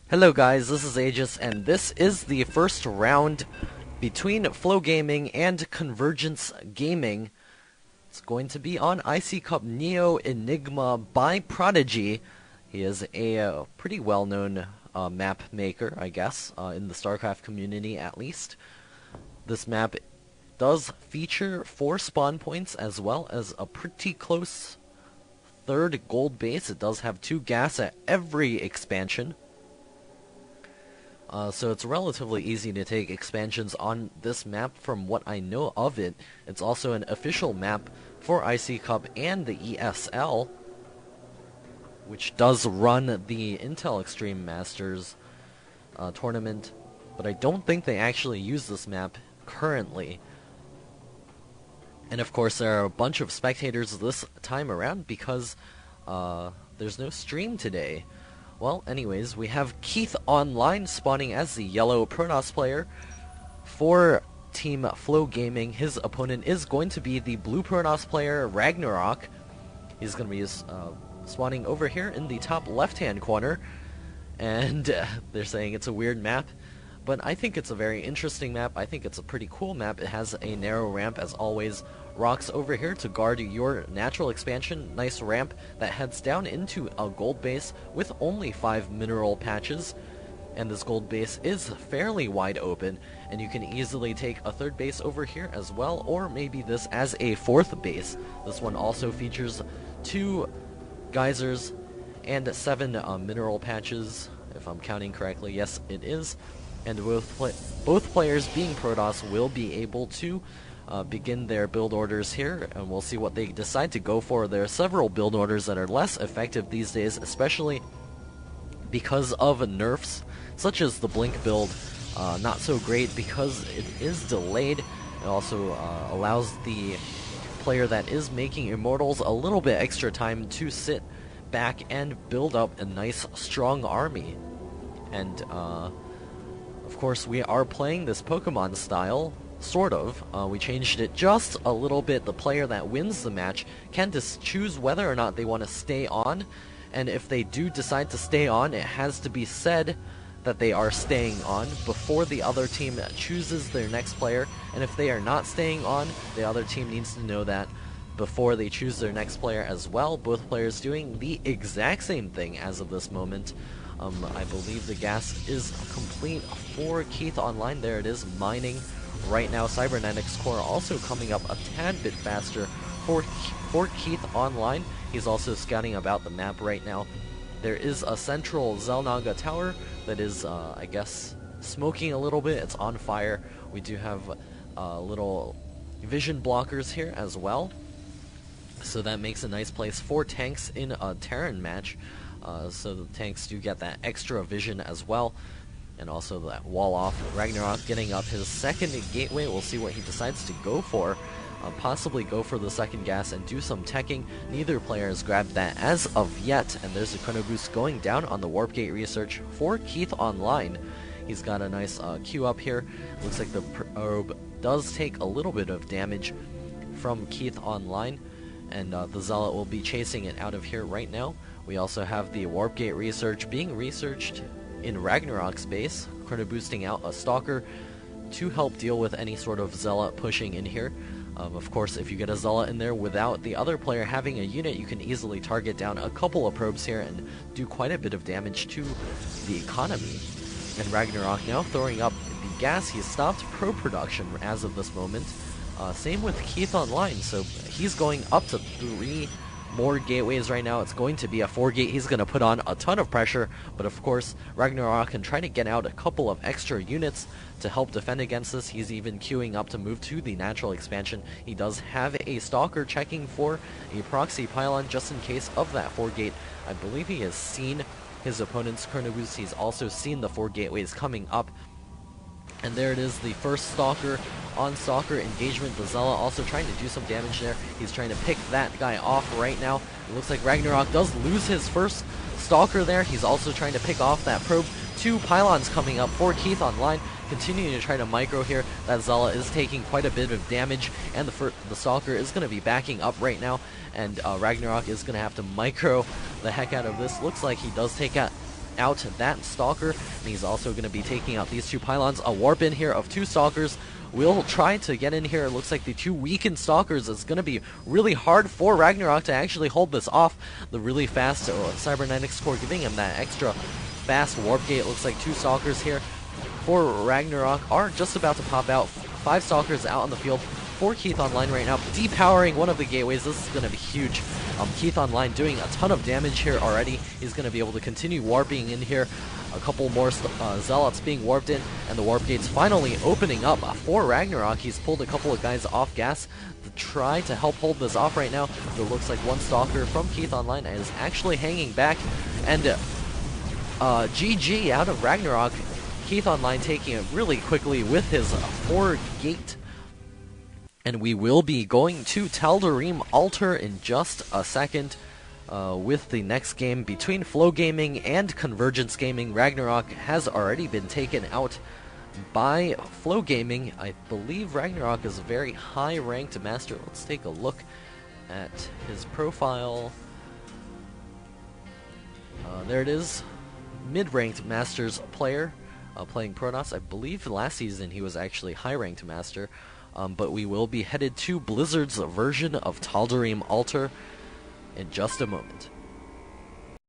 Hello guys, this is Aegis, and this is the first round between Flow Gaming and Convergence Gaming. It's going to be on IC Cup Neo Enigma by Prodigy. He is a pretty well-known map maker, I guess, in the StarCraft community at least. This map does feature 4 spawn points as well as a pretty close third gold base. It does have 2 gas at every expansion. So it's relatively easy to take expansions on this map from what I know of it. It's also an official map for IC Cup and the ESL, which does run the Intel Extreme Masters tournament, but I don't think they actually use this map currently. And of course there are a bunch of spectators this time around because there's no stream today. Well, anyways, we have Keith online spawning as the yellow Protoss player for Team Flow Gaming. His opponent is going to be the blue Protoss player, Ragnarok. He's going to be spawning over here in the top left-hand corner. And they're saying it's a weird map, but I think it's a very interesting map. I think it's a pretty cool map. It has a narrow ramp as always. Rocks over here to guard your natural expansion. Nice ramp that heads down into a gold base with only 5 mineral patches. And this gold base is fairly wide open, and you can easily take a third base over here as well, or maybe this as a 4th base. This one also features 2 geysers and 7 mineral patches, if I'm counting correctly. Yes, it is. And both players, being Protoss, will be able to begin their build orders here, and we'll see what they decide to go for. There are several build orders that are less effective these days, especially because of nerfs, such as the Blink build. Not so great because it is delayed. It also allows the player that is making Immortals a little bit extra time to sit back and build up a nice, strong army. And of course, we are playing this Pokemon style. Sort of. We changed it just a little bit. The player that wins the match can just choose whether or not they want to stay on, and if they do decide to stay on, it has to be said that they are staying on before the other team chooses their next player, and if they are not staying on, the other team needs to know that before they choose their next player as well. Both players doing the exact same thing as of this moment. I believe the gas is complete for Keith online. There it is, mining right now. Cybernetics core also coming up a tad bit faster for Keith online. He's also scouting about the map right now. There is a central Xel'Naga tower that is, I guess, smoking a little bit. It's on fire. We do have little vision blockers here as well, so that makes a nice place for tanks in a Terran match. So the tanks do get that extra vision as well. And also that wall off. Ragnarok getting up his second gateway. We'll see what he decides to go for. Possibly go for the second gas and do some teching. Neither player has grabbed that as of yet. And there's a chrono boost going down on the warp gate research for Keith online. He's got a nice queue up here. Looks like the probe does take a little bit of damage from Keith online. And the Zealot will be chasing it out of here right now. We also have the warp gate research being researched in Ragnarok's base, chrono boosting out a Stalker to help deal with any sort of Zealot pushing in here. Of course, if you get a Zealot in there without the other player having a unit, you can easily target down a couple of probes here and do quite a bit of damage to the economy. And Ragnarok now throwing up the gas. He's stopped probe production as of this moment. Same with Keith online, so he's going up to 3 more gateways right now. It's going to be a 4 gate. He's going to put on a ton of pressure, but of course Ragnarok can try to get out a couple of extra units to help defend against this. He's even queuing up to move to the natural expansion. He does have a Stalker checking for a proxy pylon just in case of that 4 gate. I believe he has seen his opponent's chrono boost. He's also seen the 4 gateways coming up. And there it is, the first Stalker on Stalker engagement. The Zealot also trying to do some damage there. He's trying to pick that guy off right now. It looks like Ragnarok does lose his first Stalker there. He's also trying to pick off that probe. 2 pylons coming up for Keith online. Continuing to try to micro here. That Zealot is taking quite a bit of damage, and the Stalker is going to be backing up right now. And Ragnarok is going to have to micro the heck out of this. Looks like he does take out out that Stalker, and he's also going to be taking out these 2 pylons. A warp in here of 2 Stalkers will try to get in here. It looks like the 2 weakened Stalkers is going to be really hard for Ragnarok to actually hold this off. The really fast Cybernetics Core giving him that extra fast warp gate. It looks like 2 Stalkers here for Ragnarok are just about to pop out. 5 Stalkers out on the field for Keith Online right now, depowering one of the gateways. This is going to be huge. Keith Online doing a ton of damage here already. He's going to be able to continue warping in here. A couple more Zealots being warped in, and the warp gates finally opening up for Ragnarok. He's pulled a couple of guys off gas to try to help hold this off right now. It looks like 1 Stalker from Keith Online is actually hanging back, and GG out of Ragnarok. Keith Online taking it really quickly with his 4 gate. And we will be going to Tal'Darim Altar in just a second with the next game between Flow Gaming and Convergence Gaming. Ragnarok has already been taken out by Flow Gaming. I believe Ragnarok is a very high-ranked master. Let's take a look at his profile. There it is. Mid-ranked Masters player playing Protoss. I believe last season he was actually high-ranked Master. But we will be headed to Blizzard's version of Tal'Darim Altar in just a moment.